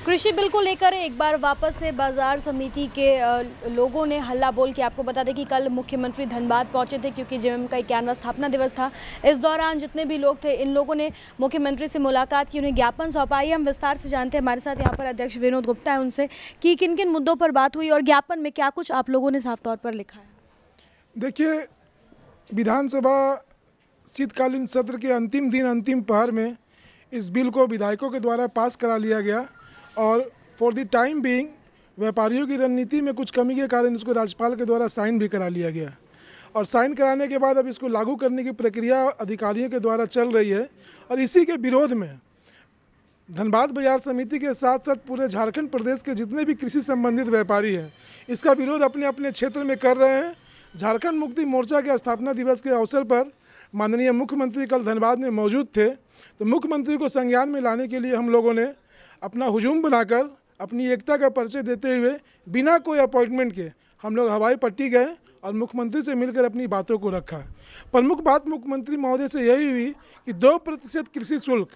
कृषि बिल को लेकर एक बार वापस से बाजार समिति के लोगों ने हल्ला बोल के आपको बता दें कि कल मुख्यमंत्री धनबाद पहुंचे थे क्योंकि जेएमएम का 51वां स्थापना दिवस था। इस दौरान जितने भी लोग थे इन लोगों ने मुख्यमंत्री से मुलाकात की, उन्हें ज्ञापन सौंपा। आइए हम विस्तार से जानते हैं, हमारे साथ यहाँ पर अध्यक्ष विनोद गुप्ता है, उनसे कि किन किन मुद्दों पर बात हुई और ज्ञापन में क्या कुछ आप लोगों ने साफ तौर पर लिखा है। देखिए, विधानसभा शीतकालीन सत्र के अंतिम दिन अंतिम पहर में इस बिल को विधायकों के द्वारा पास करा लिया गया और फॉर द टाइम बीइंग व्यापारियों की रणनीति में कुछ कमी के कारण इसको राज्यपाल के द्वारा साइन भी करा लिया गया और साइन कराने के बाद अब इसको लागू करने की प्रक्रिया अधिकारियों के द्वारा चल रही है। और इसी के विरोध में धनबाद बाजार समिति के साथ साथ पूरे झारखंड प्रदेश के जितने भी कृषि संबंधित व्यापारी हैं इसका विरोध अपने अपने क्षेत्र में कर रहे हैं। झारखंड मुक्ति मोर्चा के स्थापना दिवस के अवसर पर माननीय मुख्यमंत्री कल धनबाद में मौजूद थे, तो मुख्यमंत्री को संज्ञान में लाने के लिए हम लोगों ने अपना हुजूम बनाकर अपनी एकता का परिचय देते हुए बिना कोई अपॉइंटमेंट के हम लोग हवाई पट्टी गए और मुख्यमंत्री से मिलकर अपनी बातों को रखा। प्रमुख बात मुख्यमंत्री महोदय से यही हुई कि 2% कृषि शुल्क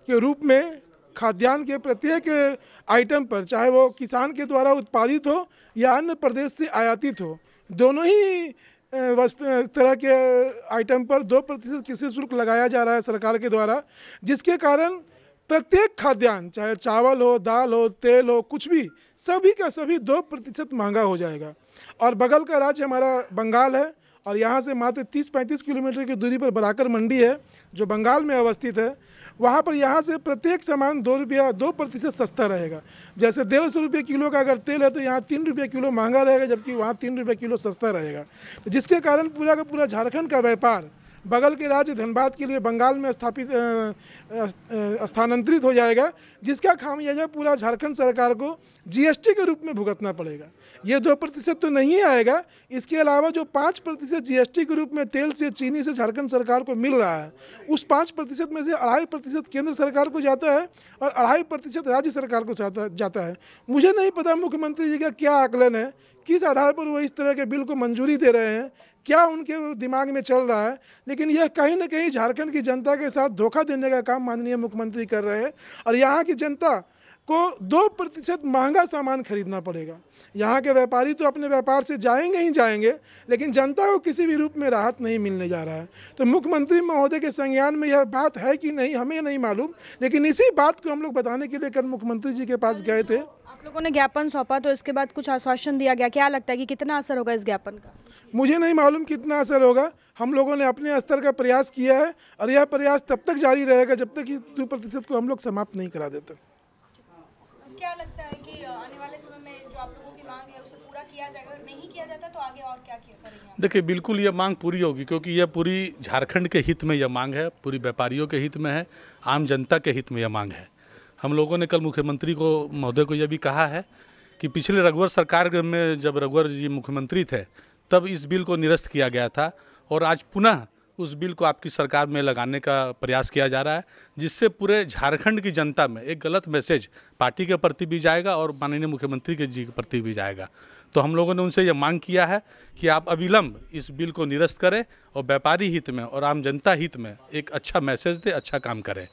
के रूप में खाद्यान्न के प्रत्येक आइटम पर, चाहे वो किसान के द्वारा उत्पादित हो या अन्य प्रदेश से आयातित हो, दोनों ही तरह के आइटम पर 2% कृषि शुल्क लगाया जा रहा है सरकार के द्वारा, जिसके कारण प्रत्येक खाद्यान्न, चाहे चावल हो, दाल हो, तेल हो, कुछ भी, सभी का सभी 2% महंगा हो जाएगा। और बगल का राज्य हमारा बंगाल है और यहाँ से मात्र 30-35 किलोमीटर की दूरी पर बराकर मंडी है जो बंगाल में अवस्थित है। वहाँ पर यहाँ से प्रत्येक सामान 2% सस्ता रहेगा। जैसे 150 रुपये किलो का अगर तेल है तो यहाँ 3 रुपये किलो महंगा रहेगा, जबकि वहाँ 3 रुपये किलो सस्ता रहेगा। तो जिसके कारण पूरा का पूरा झारखंड का व्यापार बगल के राज्य धनबाद के लिए बंगाल में स्थानांतरित हो जाएगा, जिसका खामियाजा पूरा झारखंड सरकार को जीएसटी के रूप में भुगतना पड़ेगा। ये 2% तो नहीं आएगा, इसके अलावा जो 5% जीएसटी के रूप में तेल से, चीनी से झारखंड सरकार को मिल रहा है, उस 5% में से 2.5% केंद्र सरकार को जाता है और 2.5% राज्य सरकार को जाता है। मुझे नहीं पता मुख्यमंत्री जी का क्या आकलन है, किस आधार पर वो इस तरह के बिल को मंजूरी दे रहे हैं, क्या उनके दिमाग में चल रहा है, लेकिन यह कहीं ना कहीं झारखंड की जनता के साथ धोखा देने का काम माननीय मुख्यमंत्री कर रहे हैं। और यहाँ की जनता को 2% महंगा सामान खरीदना पड़ेगा। यहाँ के व्यापारी तो अपने व्यापार से जाएंगे ही जाएंगे, लेकिन जनता को किसी भी रूप में राहत नहीं मिलने जा रहा है। तो मुख्यमंत्री महोदय के संज्ञान में यह बात है कि नहीं हमें नहीं मालूम, लेकिन इसी बात को हम लोग बताने के लिए कल मुख्यमंत्री जी के पास गए थे। आप लोगों ने ज्ञापन सौंपा तो इसके बाद कुछ आश्वासन दिया गया, क्या लगता है कि कितना असर होगा इस ज्ञापन का? मुझे नहीं मालूम कितना असर होगा। हम लोगों ने अपने स्तर का प्रयास किया है और यह प्रयास तब तक जारी रहेगा जब तक इस 2% को हम लोग समाप्त नहीं करा देते। क्या लगता है कि आने वाले समय में जो आप लोगों की मांग है उसे पूरा किया जाएगा? अगर नहीं किया जाता तो आगे और क्या करेंगे? देखिए, बिल्कुल ये मांग पूरी होगी, क्योंकि यह पूरी झारखंड के हित में यह मांग है, पूरी व्यापारियों के हित में है, आम जनता के हित में यह मांग है। हम लोगों ने कल मुख्यमंत्री को महोदय को यह भी कहा है कि पिछले रघुवर सरकार में जब रघुवर जी मुख्यमंत्री थे तब इस बिल को निरस्त किया गया था और आज पुनः उस बिल को आपकी सरकार में लगाने का प्रयास किया जा रहा है, जिससे पूरे झारखंड की जनता में एक गलत मैसेज पार्टी के प्रति भी जाएगा और माननीय मुख्यमंत्री के जी के प्रति भी जाएगा। तो हम लोगों ने उनसे यह मांग किया है कि आप अविलंब इस बिल को निरस्त करें और व्यापारी हित में और आम जनता हित में एक अच्छा मैसेज दे, अच्छा काम करें।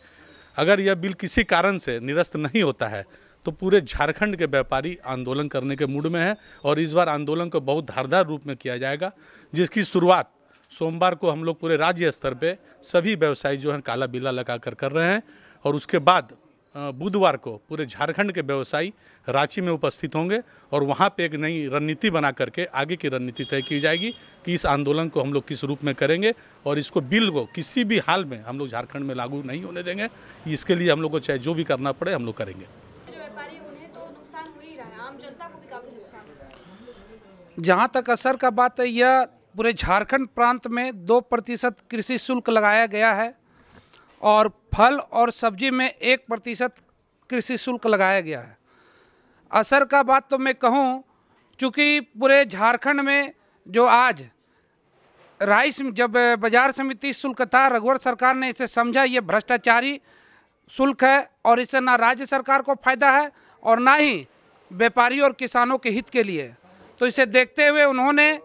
अगर यह बिल किसी कारण से निरस्त नहीं होता है तो पूरे झारखंड के व्यापारी आंदोलन करने के मूड में है और इस बार आंदोलन को बहुत धारदार रूप में किया जाएगा, जिसकी शुरुआत सोमवार को हम लोग पूरे राज्य स्तर पे सभी व्यवसायी जो हैं काला बिल्ला लगा कर रहे हैं और उसके बाद बुधवार को पूरे झारखंड के व्यवसायी रांची में उपस्थित होंगे और वहाँ पे एक नई रणनीति बना करके आगे की रणनीति तय की जाएगी कि इस आंदोलन को हम लोग किस रूप में करेंगे और इसको बिल को किसी भी हाल में हम लोग झारखंड में लागू नहीं होने देंगे। इसके लिए हम लोग को चाहे जो भी करना पड़े हम लोग करेंगे। जो व्यापारी उन्हें तो नुकसान हो ही रहा है, आम जनता को भी काफ़ी नुकसान हो रहा है। जहाँ तक असर का बात है, यह पूरे झारखंड प्रांत में 2% कृषि शुल्क लगाया गया है और फल और सब्जी में 1% कृषि शुल्क लगाया गया है। असर का बात तो मैं कहूँ, चूँकि पूरे झारखंड में जो आज राइस जब बाजार समिति शुल्क था, रघुवर सरकार ने इसे समझा ये भ्रष्टाचारी शुल्क है और इससे ना राज्य सरकार को फायदा है और ना ही व्यापारी और किसानों के हित के लिए। तो इसे देखते हुए उन्होंने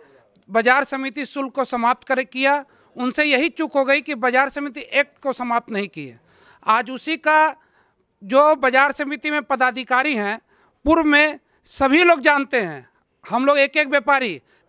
बाजार समिति शुल्क को समाप्त किया। उनसे यही चूक हो गई कि बाजार समिति एक्ट को समाप्त नहीं किए। आज उसी का जो बाजार समिति में पदाधिकारी हैं, पूर्व में सभी लोग जानते हैं, हम लोग एक एक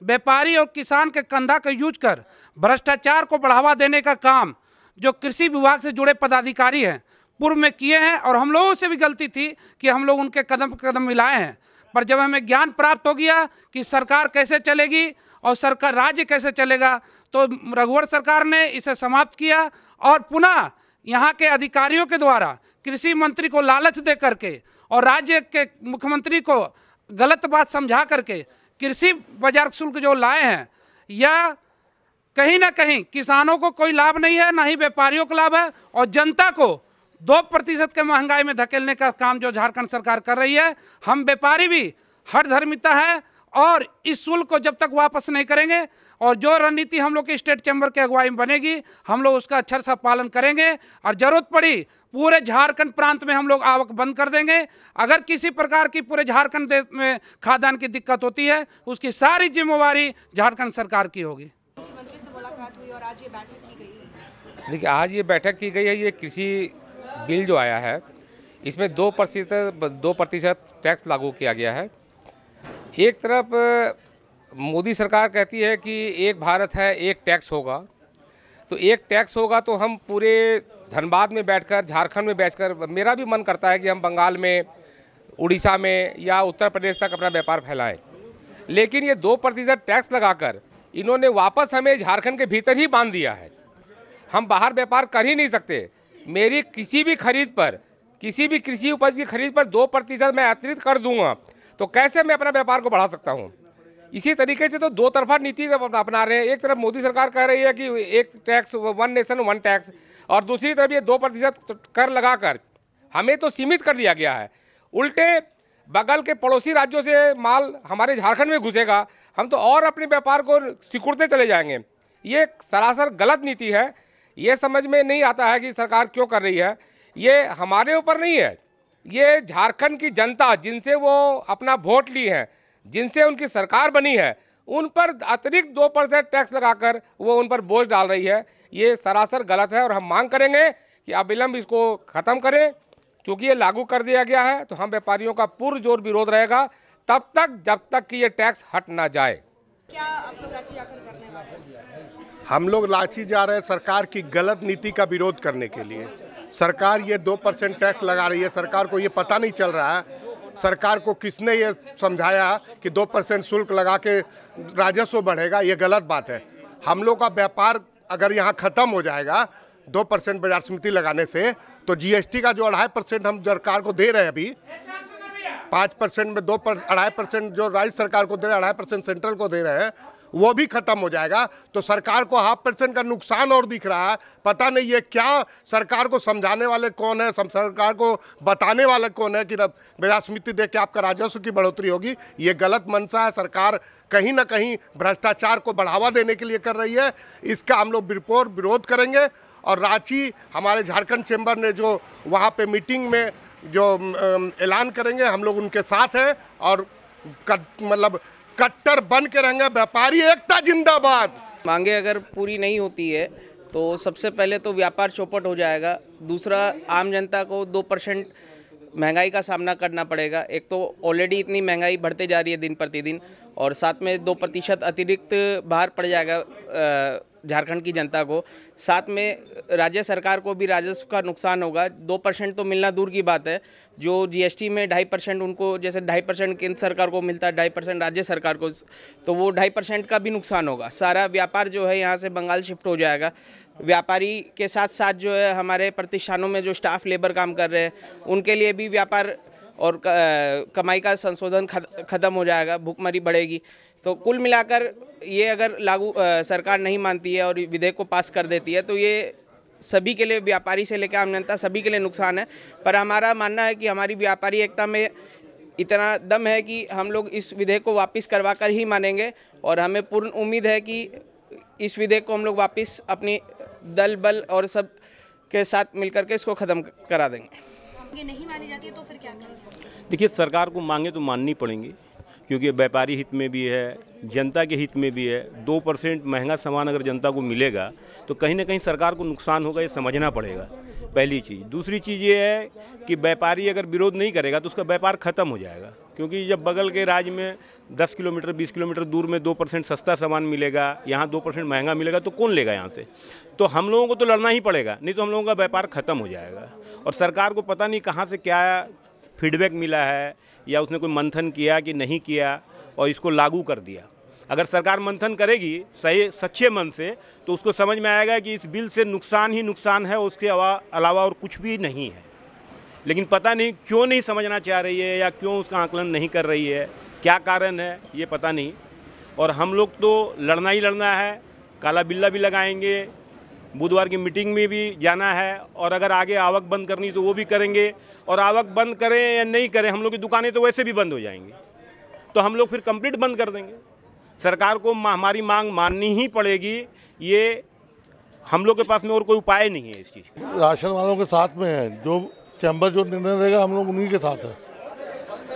व्यापारी और किसान के कंधा का यूज कर भ्रष्टाचार को बढ़ावा देने का काम जो कृषि विभाग से जुड़े पदाधिकारी हैं पूर्व में किए हैं। और हम लोगों से भी गलती थी कि हम लोग उनके कदम मिलाए हैं, पर जब हमें ज्ञान प्राप्त हो गया कि सरकार कैसे चलेगी और सरकार राज्य कैसे चलेगा, तो रघुवर सरकार ने इसे समाप्त किया और पुनः यहाँ के अधिकारियों के द्वारा कृषि मंत्री को लालच दे करके और राज्य के मुख्यमंत्री को गलत बात समझा करके कृषि बाजार शुल्क जो लाए हैं, या कहीं ना कहीं किसानों को कोई लाभ नहीं है, ना ही व्यापारियों को लाभ है, और जनता को 2% के महंगाई में धकेलने का काम जो झारखंड सरकार कर रही है। हम व्यापारी भी हठधर्मिता है और इस शुल्क को जब तक वापस नहीं करेंगे और जो रणनीति हम लोग के स्टेट चैम्बर के अगुवाई में बनेगी, हम लोग उसका अच्छा सा पालन करेंगे और जरूरत पड़ी पूरे झारखंड प्रांत में हम लोग आवक बंद कर देंगे। अगर किसी प्रकार की पूरे झारखंड देश में खाद्यान्न की दिक्कत होती है, उसकी सारी जिम्मेवारी झारखंड सरकार की होगी। मुख्यमंत्री से मुलाकात हुई और आज ये बैठक की गई है। देखिए, आज ये बैठक की गई है। ये कृषि बिल जो आया है, इसमें 2% टैक्स लागू किया गया है। एक तरफ मोदी सरकार कहती है कि एक भारत है, एक टैक्स होगा, तो एक टैक्स होगा तो हम पूरे धनबाद में बैठकर, झारखंड में बैठकर, मेरा भी मन करता है कि हम बंगाल में, उड़ीसा में या उत्तर प्रदेश तक अपना व्यापार फैलाएं। लेकिन ये 2% टैक्स लगाकर इन्होंने वापस हमें झारखंड के भीतर ही बांध दिया है। हम बाहर व्यापार कर ही नहीं सकते। मेरी किसी भी खरीद पर, किसी भी कृषि उपज की खरीद पर 2% मैं अतिरिक्त कर दूंगा, तो कैसे मैं अपना व्यापार को बढ़ा सकता हूँ। इसी तरीके से तो दो तरफा नीति अपना रहे हैं। एक तरफ मोदी सरकार कह रही है कि एक टैक्स, 1 नेशन 1 टैक्स, और दूसरी तरफ ये 2% कर लगाकर हमें तो सीमित कर दिया गया है। उल्टे बगल के पड़ोसी राज्यों से माल हमारे झारखंड में घुसेगा, हम तो और अपने व्यापार को सिकुड़ते चले जाएंगे। ये सरासर गलत नीति है। ये समझ में नहीं आता है कि सरकार क्यों कर रही है। ये हमारे ऊपर नहीं है, ये झारखंड की जनता जिनसे वो अपना वोट ली है, जिनसे उनकी सरकार बनी है, उन पर अतिरिक्त 2% टैक्स लगाकर वो उन पर बोझ डाल रही है। ये सरासर गलत है और हम मांग करेंगे कि अविलंब इसको ख़त्म करें। चूँकि ये लागू कर दिया गया है तो हम व्यापारियों का पुरजोर विरोध रहेगा तब तक जब तक कि ये टैक्स हट ना जाए। क्या आप लोग रांची जाकर करने वाले हैं? हम लोग रांची जा रहे हैं सरकार की गलत नीति का विरोध करने के लिए। सरकार ये 2% टैक्स लगा रही है, सरकार को ये पता नहीं चल रहा है। सरकार को किसने ये समझाया कि 2% शुल्क लगा के राजस्व बढ़ेगा? ये गलत बात है। हम लोग का व्यापार अगर यहाँ ख़त्म हो जाएगा 2% बाजार समिति लगाने से, तो जीएसटी का जो 2.5% हम सरकार को दे रहे हैं, अभी 5% में 2.5% जो राज्य सरकार को दे रहे हैं, 2.5% सेंट्रल को दे रहे हैं, वो भी खत्म हो जाएगा। तो सरकार को 0.5% का नुकसान और दिख रहा है। पता नहीं ये क्या, सरकार को समझाने वाले कौन है, सरकार को बताने वाले कौन है कि बाजार समिति देख के आपका राजस्व की बढ़ोतरी होगी। ये गलत मंशा है। सरकार कहीं ना कहीं भ्रष्टाचार को बढ़ावा देने के लिए कर रही है। इसका हम लोग विरोध करेंगे। और रांची हमारे झारखंड चैम्बर ने जो वहाँ पे मीटिंग में जो ऐलान करेंगे, हम लोग उनके साथ हैं और मतलब कट्टर बन के रहेंगे। व्यापारी एकता जिंदाबाद। मांगे अगर पूरी नहीं होती है तो सबसे पहले तो व्यापार चौपट हो जाएगा। दूसरा, आम जनता को 2% महंगाई का सामना करना पड़ेगा। एक तो ऑलरेडी इतनी महंगाई बढ़ते जा रही है दिन प्रतिदिन, और साथ में 2% अतिरिक्त भार पड़ जाएगा झारखंड की जनता को। साथ में राज्य सरकार को भी राजस्व का नुकसान होगा। 2% तो मिलना दूर की बात है, जो जीएसटी में 2.5% उनको, जैसे 2.5% केंद्र सरकार को मिलता है, 2.5% राज्य सरकार को, तो वो 2.5% का भी नुकसान होगा। सारा व्यापार जो है यहाँ से बंगाल शिफ्ट हो जाएगा। व्यापारी के साथ साथ जो है हमारे प्रतिष्ठानों में जो स्टाफ लेबर काम कर रहे हैं, उनके लिए भी व्यापार और कमाई का संशोधन ख़त्म हो जाएगा, भूखमरी बढ़ेगी। तो कुल मिलाकर ये अगर लागू सरकार नहीं मानती है और विधेयक को पास कर देती है, तो ये सभी के लिए, व्यापारी से लेकर आम जनता सभी के लिए नुकसान है। पर हमारा मानना है कि हमारी व्यापारी एकता में इतना दम है कि हम लोग इस विधेयक को वापस करवा कर ही मानेंगे, और हमें पूर्ण उम्मीद है कि इस विधेयक को हम लोग वापस अपनी दल बल और सब के साथ मिलकर के इसको ख़त्म करा देंगे। ये नहीं मानी जाती है तो फिर क्या करेंगे? देखिए, सरकार को मांगे तो माननी पड़ेंगी, क्योंकि व्यापारी हित में भी है, जनता के हित में भी है। 2% महंगा सामान अगर जनता को मिलेगा तो कहीं ना कहीं सरकार को नुकसान होगा, ये समझना पड़ेगा। पहली चीज़। दूसरी चीज़ ये है कि व्यापारी अगर विरोध नहीं करेगा तो उसका व्यापार ख़त्म हो जाएगा, क्योंकि जब बगल के राज्य में 10 किलोमीटर 20 किलोमीटर दूर में 2% सस्ता सामान मिलेगा, यहाँ 2% महंगा मिलेगा, तो कौन लेगा यहाँ से? तो हम लोगों को तो लड़ना ही पड़ेगा, नहीं तो हम लोगों का व्यापार ख़त्म हो जाएगा। और सरकार को पता नहीं कहाँ से क्या फीडबैक मिला है, या उसने कोई मंथन किया कि नहीं किया और इसको लागू कर दिया। अगर सरकार मंथन करेगी सही सच्चे मन से तो उसको समझ में आएगा कि इस बिल से नुकसान ही नुकसान है, उसके अलावा और कुछ भी नहीं है। लेकिन पता नहीं क्यों नहीं समझना चाह रही है, या क्यों उसका आकलन नहीं कर रही है, क्या कारण है ये पता नहीं। और हम लोग तो लड़ना ही लड़ना है, काला बिल्ला भी लगाएंगे, बुधवार की मीटिंग में भी जाना है, और अगर आगे आवक बंद करनी तो वो भी करेंगे। और आवक बंद करें या नहीं करें, हम लोग की दुकानें तो वैसे भी बंद हो जाएंगी, तो हम लोग फिर कंप्लीट बंद कर देंगे। सरकार को हमारी मांग माननी ही पड़ेगी, ये हम लोग के पास में और कोई उपाय नहीं है इस चीज़। राशन वालों के साथ में है, जो चैम्बर जो निर्णय देगा हम लोग उन्हीं के साथ है।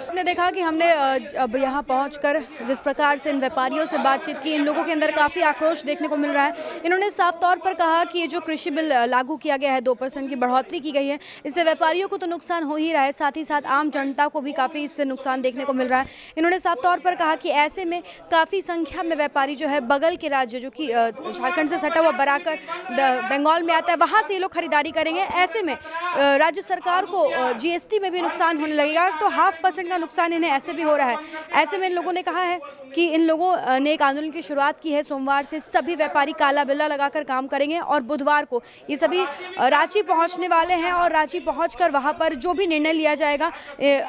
आपने देखा कि हमने अब यहाँ पहुंचकर जिस प्रकार से इन व्यापारियों से बातचीत की, इन लोगों के अंदर काफ़ी आक्रोश देखने को मिल रहा है। इन्होंने साफ तौर पर कहा कि ये जो कृषि बिल लागू किया गया है, 2% की बढ़ोतरी की गई है, इससे व्यापारियों को तो नुकसान हो ही रहा है, साथ ही साथ आम जनता को भी काफ़ी इससे नुकसान देखने को मिल रहा है। इन्होंने साफ तौर पर कहा कि ऐसे में काफ़ी संख्या में व्यापारी जो है बगल के राज्य जो कि झारखंड से सटा हुआ बराकर बंगाल में आता है, वहाँ से ये लोग खरीदारी करेंगे। ऐसे में राज्य सरकार को GST में भी नुकसान होने लगेगा, तो 0.5% का नुकसान इन्हें ऐसे भी हो रहा है। ऐसे में इन लोगों ने कहा है कि इन लोगों ने एक आंदोलन की शुरुआत की है। सोमवार से सभी व्यापारी काला बिल्ला लगाकर काम करेंगे और बुधवार को ये सभी रांची पहुंचने वाले हैं, और रांची पहुंचकर वहां पर जो भी निर्णय लिया जाएगा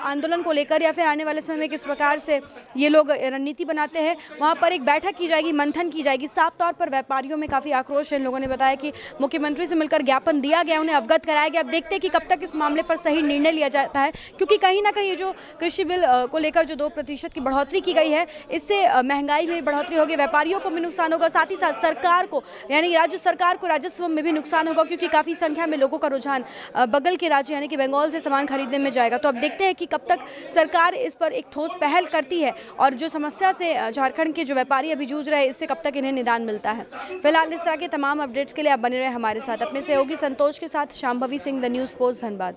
आंदोलन को लेकर, या फिर आने वाले समय में किस प्रकार से ये लोग रणनीति बनाते हैं, वहाँ पर एक बैठक की जाएगी, मंथन की जाएगी। साफ तौर पर व्यापारियों में काफ़ी आक्रोश है। इन लोगों ने बताया कि मुख्यमंत्री से मिलकर ज्ञापन दिया गया, उन्हें अवगत कराया गया। अब देखते हैं कि कब तक इस मामले पर सही निर्णय लिया जाता है, क्योंकि कहीं ना कहीं ये जो कृषि बिल को लेकर जो 2% की बढ़ोतरी की गई है, इससे महंगाई में बढ़ोतरी होगी, व्यापारियों को भी नुकसान होगा, साथ ही साथ सरकार को यानी राज्य सरकार को राजस्व में भी नुकसान होगा, क्योंकि काफ़ी संख्या में लोगों का रुझान बगल के राज्य यानी कि बंगाल से सामान खरीदने में जाएगा। तो अब देखते हैं कि कब तक सरकार इस पर एक ठोस पहल करती है, और जो समस्या से झारखंड के जो व्यापारी अभी जूझ रहे हैं, इससे कब तक इन्हें निदान मिलता है। फिलहाल इस तरह के तमाम अपडेट्स के लिए आप बने रहे हमारे साथ। अपने सहयोगी संतोष के साथ Shambhavi Singh, the news post, Dhanbad.